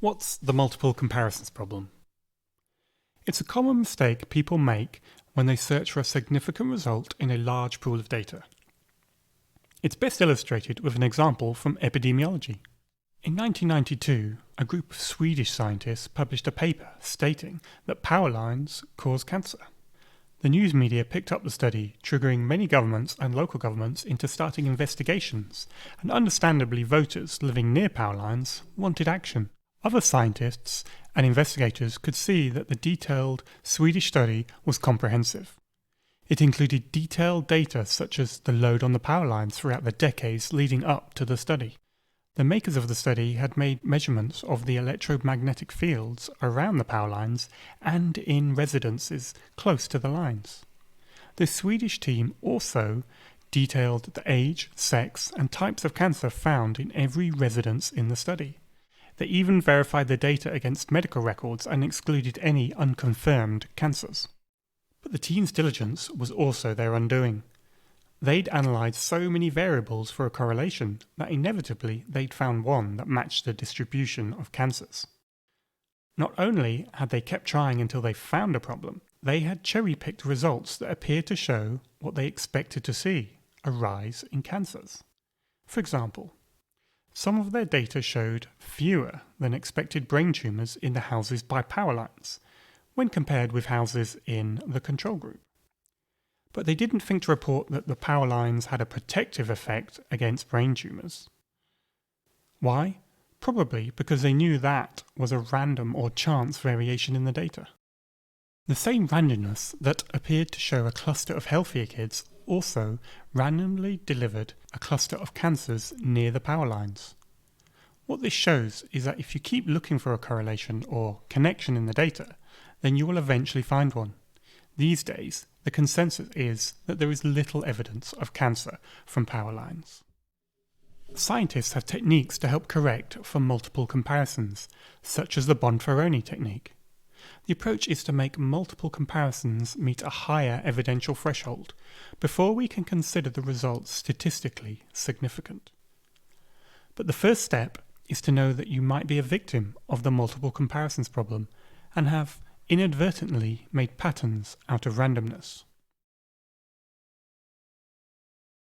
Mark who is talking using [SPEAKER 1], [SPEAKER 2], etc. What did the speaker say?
[SPEAKER 1] What's the multiple comparisons problem? It's a common mistake people make when they search for a significant result in a large pool of data. It's best illustrated with an example from epidemiology. In 1992, a group of Swedish scientists published a paper stating that power lines cause cancer. The news media picked up the study, triggering many governments and local governments into starting investigations, and understandably voters living near power lines wanted action. Other scientists and investigators could see that the detailed Swedish study was comprehensive. It included detailed data such as the load on the power lines throughout the decades leading up to the study. The makers of the study had made measurements of the electromagnetic fields around the power lines and in residences close to the lines. The Swedish team also detailed the age, sex, and types of cancer found in every residence in the study. They even verified the data against medical records and excluded any unconfirmed cancers. But the team's diligence was also their undoing. They'd analysed so many variables for a correlation that inevitably they'd found one that matched the distribution of cancers. Not only had they kept trying until they found a problem, they had cherry-picked results that appeared to show what they expected to see, a rise in cancers. For example, some of their data showed fewer than expected brain tumours in the houses by power lines, when compared with houses in the control group. But they didn't think to report that the power lines had a protective effect against brain tumours. Why? Probably because they knew that was a random or chance variation in the data. The same randomness that appeared to show a cluster of healthier kids also randomly delivered a cluster of cancers near the power lines. What this shows is that if you keep looking for a correlation or connection in the data, then you will eventually find one. These days, the consensus is that there is little evidence of cancer from power lines. Scientists have techniques to help correct for multiple comparisons, such as the Bonferroni technique. The approach is to make multiple comparisons meet a higher evidential threshold before we can consider the results statistically significant. But the first step is to know that you might be a victim of the multiple comparisons problem and have inadvertently made patterns out of randomness.